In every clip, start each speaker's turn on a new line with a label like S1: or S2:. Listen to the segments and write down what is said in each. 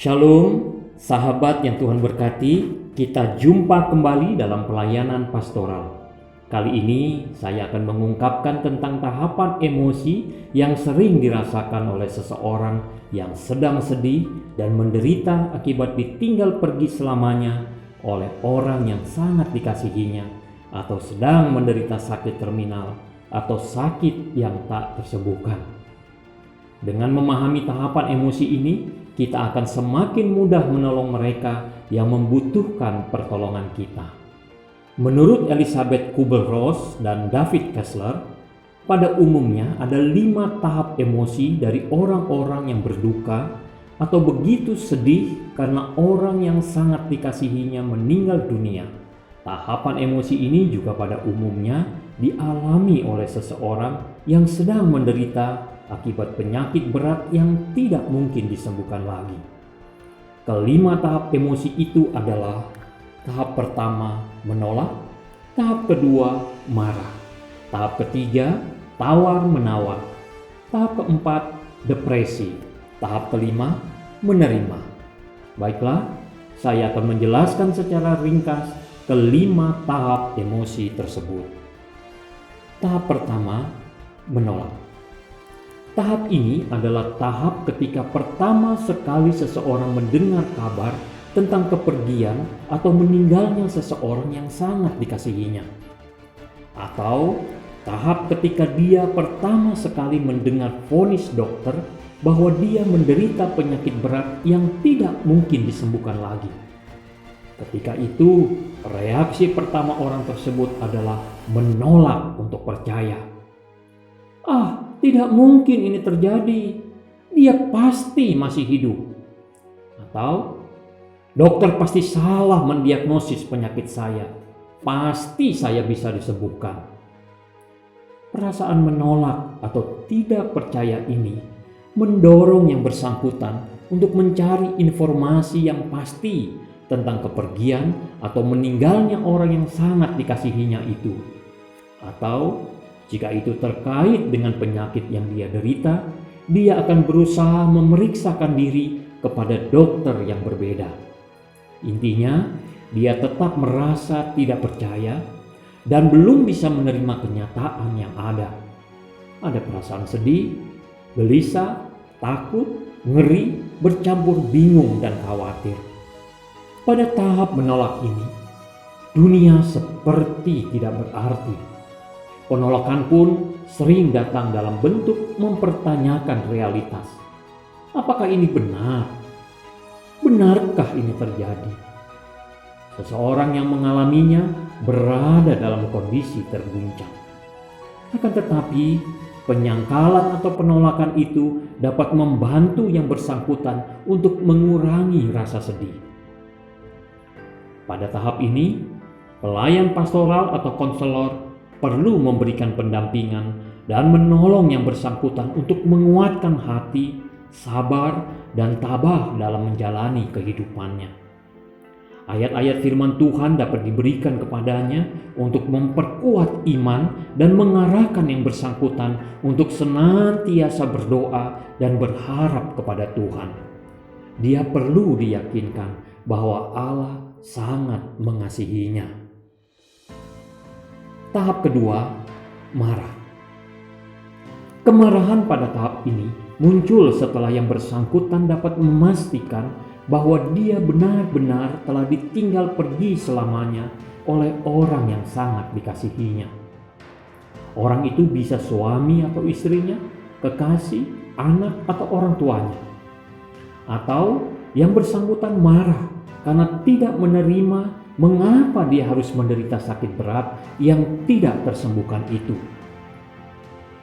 S1: Shalom, sahabat yang Tuhan berkati, kita jumpa kembali dalam pelayanan pastoral. Kali ini saya akan mengungkapkan tentang tahapan emosi yang sering dirasakan oleh seseorang yang sedang sedih dan menderita akibat ditinggal pergi selamanya oleh orang yang sangat dikasihinya, atau sedang menderita sakit terminal atau sakit yang tak tersembuhkan. Dengan memahami tahapan emosi ini, kita akan semakin mudah menolong mereka yang membutuhkan pertolongan kita. Menurut Elizabeth Kubler-Ross dan David Kessler, pada umumnya ada 5 tahap emosi dari orang-orang yang berduka atau begitu sedih karena orang yang sangat dikasihinya meninggal dunia. Tahapan emosi ini juga pada umumnya dialami oleh seseorang yang sedang menderita akibat penyakit berat yang tidak mungkin disembuhkan lagi. Kelima tahap emosi itu adalah: tahap pertama, menolak; tahap kedua, marah; tahap ketiga, tawar-menawar; tahap keempat, depresi; tahap kelima, menerima. Baiklah, saya akan menjelaskan secara ringkas kelima tahap emosi tersebut. Tahap pertama, menolak. Tahap ini adalah tahap ketika pertama sekali seseorang mendengar kabar tentang kepergian atau meninggalnya seseorang yang sangat dikasihinya. Atau tahap ketika dia pertama sekali mendengar vonis dokter bahwa dia menderita penyakit berat yang tidak mungkin disembuhkan lagi. Ketika itu, reaksi pertama orang tersebut adalah menolak untuk percaya. Tidak mungkin ini terjadi. Dia pasti masih hidup. Atau, dokter pasti salah mendiagnosis penyakit saya. Pasti saya bisa disembuhkan. Perasaan menolak atau tidak percaya ini mendorong yang bersangkutan untuk mencari informasi yang pasti tentang kepergian atau meninggalnya orang yang sangat dikasihinya itu. Atau jika itu terkait dengan penyakit yang dia derita, dia akan berusaha memeriksakan diri kepada dokter yang berbeda. Intinya, dia tetap merasa tidak percaya dan belum bisa menerima kenyataan yang ada. Ada perasaan sedih, gelisah, takut, ngeri, bercampur bingung dan khawatir. Pada tahap menolak ini, dunia seperti tidak berarti. Penolakan pun sering datang dalam bentuk mempertanyakan realitas. Apakah ini benar? Benarkah ini terjadi? Seseorang yang mengalaminya berada dalam kondisi terguncang. Akan tetapi, penyangkalan atau penolakan itu dapat membantu yang bersangkutan untuk mengurangi rasa sedih. Pada tahap ini, pelayan pastoral atau konselor perlu memberikan pendampingan dan menolong yang bersangkutan untuk menguatkan hati, sabar, dan tabah dalam menjalani kehidupannya. Ayat-ayat firman Tuhan dapat diberikan kepadanya untuk memperkuat iman dan mengarahkan yang bersangkutan untuk senantiasa berdoa dan berharap kepada Tuhan. Dia perlu diyakinkan bahwa Allah sangat mengasihinya. Tahap kedua, marah. Kemarahan pada tahap ini muncul setelah yang bersangkutan dapat memastikan bahwa dia benar-benar telah ditinggal pergi selamanya oleh orang yang sangat dikasihinya. Orang itu bisa suami atau istrinya, kekasih, anak, atau orang tuanya. Atau yang bersangkutan marah karena tidak menerima mengapa dia harus menderita sakit berat yang tidak tersembuhkan itu.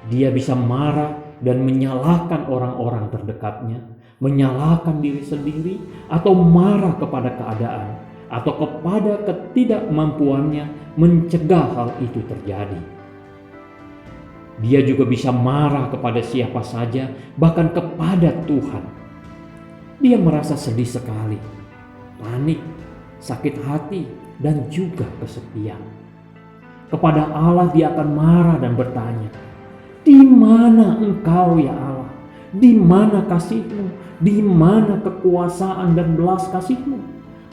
S1: Dia bisa marah dan menyalahkan orang-orang terdekatnya, menyalahkan diri sendiri, atau marah kepada keadaan atau kepada ketidakmampuannya mencegah hal itu terjadi. Dia juga bisa marah kepada siapa saja, bahkan kepada Tuhan. Dia merasa sedih sekali, panik, sakit hati, dan juga kesepian. Kepada Allah dia akan marah dan bertanya, "Di mana Engkau ya Allah? Di mana kasih-Mu? Di mana kekuasaan dan belas kasih-Mu?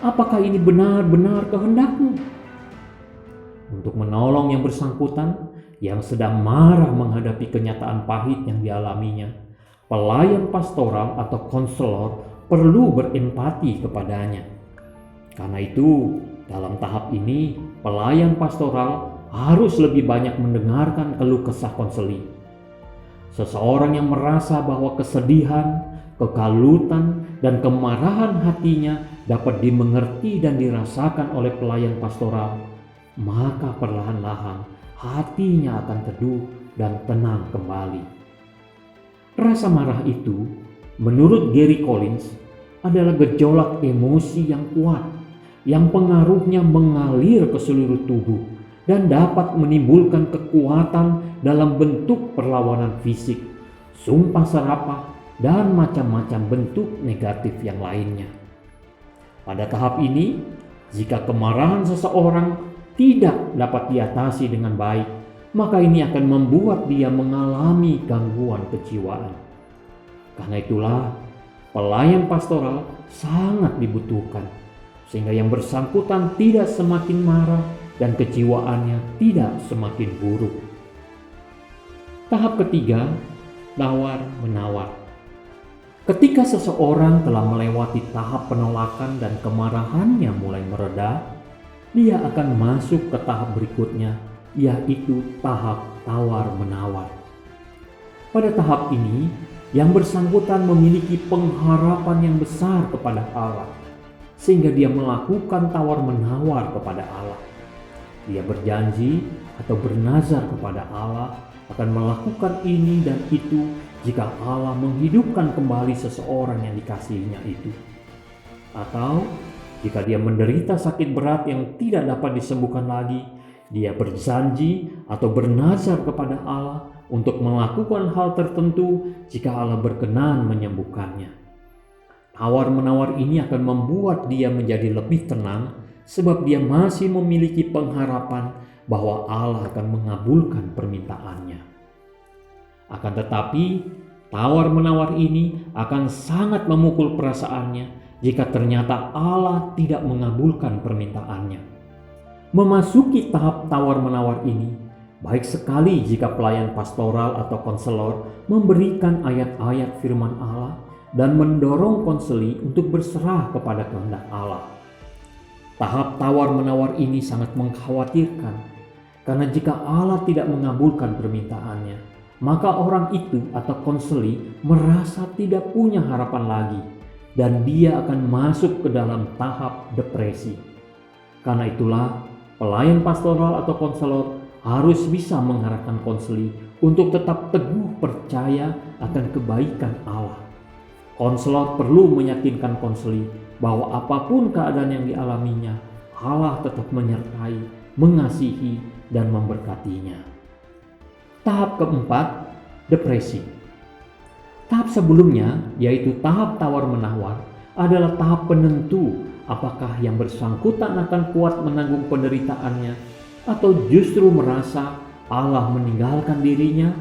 S1: Apakah ini benar-benar kehendak-Mu? Untuk menolong yang bersangkutan yang sedang marah menghadapi kenyataan pahit yang dialaminya, pelayan pastoral atau konselor perlu berempati kepadanya. Karena itu, dalam tahap ini, pelayan pastoral harus lebih banyak mendengarkan keluh kesah konseli. Seseorang yang merasa bahwa kesedihan, kekalutan, dan kemarahan hatinya dapat dimengerti dan dirasakan oleh pelayan pastoral, maka perlahan-lahan hatinya akan teduh dan tenang kembali. Rasa marah itu, menurut Gary Collins, adalah gejolak emosi yang kuat, yang pengaruhnya mengalir ke seluruh tubuh dan dapat menimbulkan kekuatan dalam bentuk perlawanan fisik, sumpah serapah, dan macam-macam bentuk negatif yang lainnya. Pada tahap ini, jika kemarahan seseorang tidak dapat diatasi dengan baik, maka ini akan membuat dia mengalami gangguan kejiwaan. Karena itulah, pelayan pastoral sangat dibutuhkan, sehingga yang bersangkutan tidak semakin marah dan kejiwaannya tidak semakin buruk. Tahap ketiga, tawar-menawar. Ketika seseorang telah melewati tahap penolakan dan kemarahannya mulai mereda, dia akan masuk ke tahap berikutnya, yaitu tahap tawar-menawar. Pada tahap ini, yang bersangkutan memiliki pengharapan yang besar kepada Allah, sehingga dia melakukan tawar-menawar kepada Allah. Dia berjanji atau bernazar kepada Allah akan melakukan ini dan itu jika Allah menghidupkan kembali seseorang yang dikasihinya itu. Atau jika dia menderita sakit berat yang tidak dapat disembuhkan lagi, dia berjanji atau bernazar kepada Allah untuk melakukan hal tertentu jika Allah berkenan menyembuhkannya. Tawar-menawar ini akan membuat dia menjadi lebih tenang sebab dia masih memiliki pengharapan bahwa Allah akan mengabulkan permintaannya. Akan tetapi, tawar-menawar ini akan sangat memukul perasaannya jika ternyata Allah tidak mengabulkan permintaannya. Memasuki tahap tawar-menawar ini, baik sekali jika pelayan pastoral atau konselor memberikan ayat-ayat firman Allah dan mendorong konseli untuk berserah kepada kehendak Allah. Tahap tawar-menawar ini sangat mengkhawatirkan, karena jika Allah tidak mengabulkan permintaannya, maka orang itu atau konseli merasa tidak punya harapan lagi dan dia akan masuk ke dalam tahap depresi. Karena itulah, pelayan pastoral atau konselor harus bisa mengarahkan konseli untuk tetap teguh percaya akan kebaikan Allah. Konselor perlu meyakinkan konseli bahwa apapun keadaan yang dialaminya, Allah tetap menyertai, mengasihi, dan memberkatinya. Tahap keempat, depresi. Tahap sebelumnya, yaitu tahap tawar-menawar, adalah tahap penentu apakah yang bersangkutan akan kuat menanggung penderitaannya atau justru merasa Allah meninggalkan dirinya,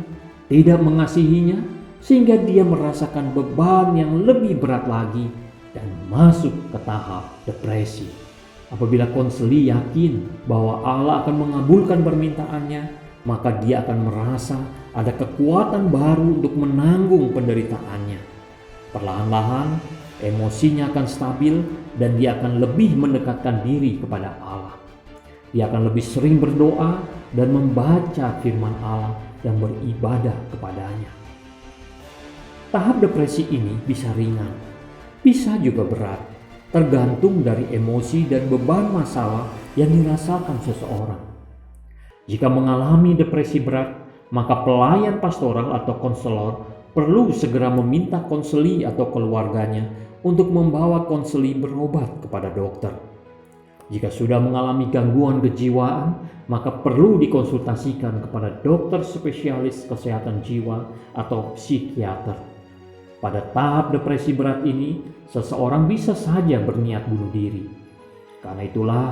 S1: tidak mengasihinya, sehingga dia merasakan beban yang lebih berat lagi dan masuk ke tahap depresi. Apabila konseli yakin bahwa Allah akan mengabulkan permintaannya, maka dia akan merasa ada kekuatan baru untuk menanggung penderitaannya. Perlahan-lahan emosinya akan stabil dan dia akan lebih mendekatkan diri kepada Allah. Dia akan lebih sering berdoa dan membaca firman Allah dan beribadah kepadanya. Tahap depresi ini bisa ringan, bisa juga berat, tergantung dari emosi dan beban masalah yang dirasakan seseorang. Jika mengalami depresi berat, maka pelayan pastoral atau konselor perlu segera meminta konseli atau keluarganya untuk membawa konseli berobat kepada dokter. Jika sudah mengalami gangguan kejiwaan, maka perlu dikonsultasikan kepada dokter spesialis kesehatan jiwa atau psikiater. Pada tahap depresi berat ini, seseorang bisa saja berniat bunuh diri. Karena itulah,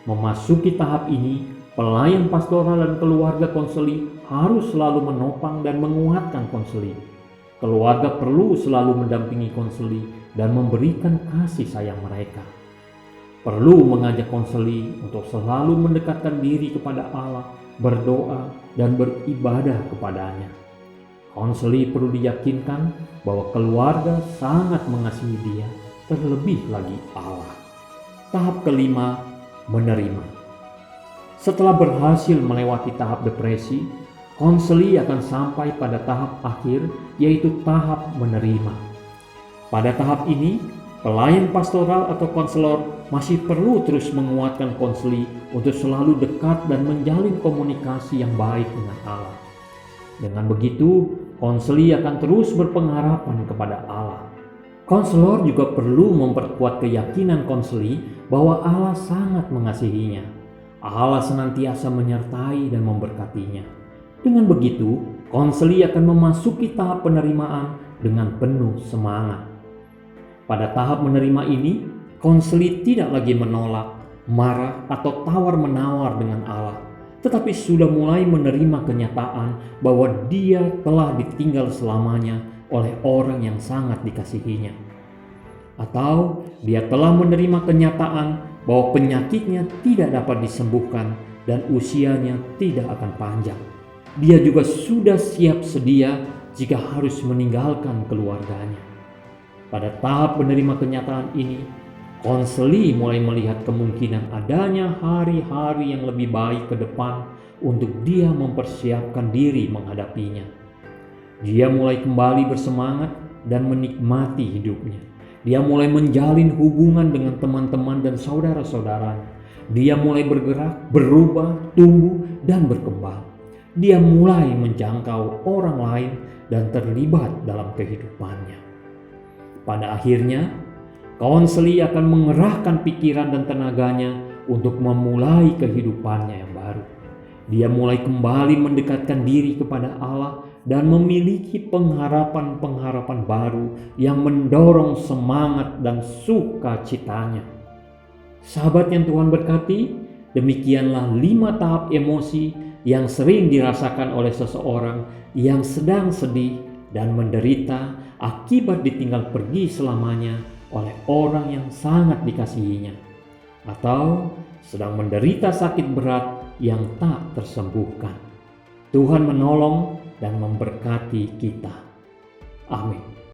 S1: memasuki tahap ini, pelayan pastoral dan keluarga konseli harus selalu menopang dan menguatkan konseli. Keluarga perlu selalu mendampingi konseli dan memberikan kasih sayang mereka. Perlu mengajak konseli untuk selalu mendekatkan diri kepada Allah, berdoa, dan beribadah kepadanya. Konseli perlu diyakinkan bahwa keluarga sangat mengasihi dia, terlebih lagi Allah. Tahap kelima, menerima. Setelah berhasil melewati tahap depresi, konseli akan sampai pada tahap akhir, yaitu tahap menerima. Pada tahap ini, pelayan pastoral atau konselor masih perlu terus menguatkan konseli untuk selalu dekat dan menjalin komunikasi yang baik dengan Allah. Dengan begitu, konseli akan terus berpengharapan kepada Allah. Konselor juga perlu memperkuat keyakinan konseli bahwa Allah sangat mengasihinya. Allah senantiasa menyertai dan memberkatinya. Dengan begitu, konseli akan memasuki tahap penerimaan dengan penuh semangat. Pada tahap menerima ini, konseli tidak lagi menolak, marah, atau tawar-menawar dengan Allah, tetapi sudah mulai menerima kenyataan bahwa dia telah ditinggal selamanya oleh orang yang sangat dikasihinya. Atau dia telah menerima kenyataan bahwa penyakitnya tidak dapat disembuhkan dan usianya tidak akan panjang. Dia juga sudah siap sedia jika harus meninggalkan keluarganya. Pada tahap menerima kenyataan ini, konseli mulai melihat kemungkinan adanya hari-hari yang lebih baik ke depan untuk dia mempersiapkan diri menghadapinya. Dia mulai kembali bersemangat dan menikmati hidupnya. Dia mulai menjalin hubungan dengan teman-teman dan saudara-saudaranya. Dia mulai bergerak, berubah, tumbuh, dan berkembang. Dia mulai menjangkau orang lain dan terlibat dalam kehidupannya. Pada akhirnya, konseli akan mengerahkan pikiran dan tenaganya untuk memulai kehidupannya yang baru. Dia mulai kembali mendekatkan diri kepada Allah dan memiliki pengharapan-pengharapan baru yang mendorong semangat dan sukacitanya. Sahabat yang Tuhan berkati, demikianlah 5 tahap emosi yang sering dirasakan oleh seseorang yang sedang sedih dan menderita akibat ditinggal pergi selamanya oleh orang yang sangat dikasihinya, atau sedang menderita sakit berat yang tak tersembuhkan. Tuhan menolong dan memberkati kita. Amin.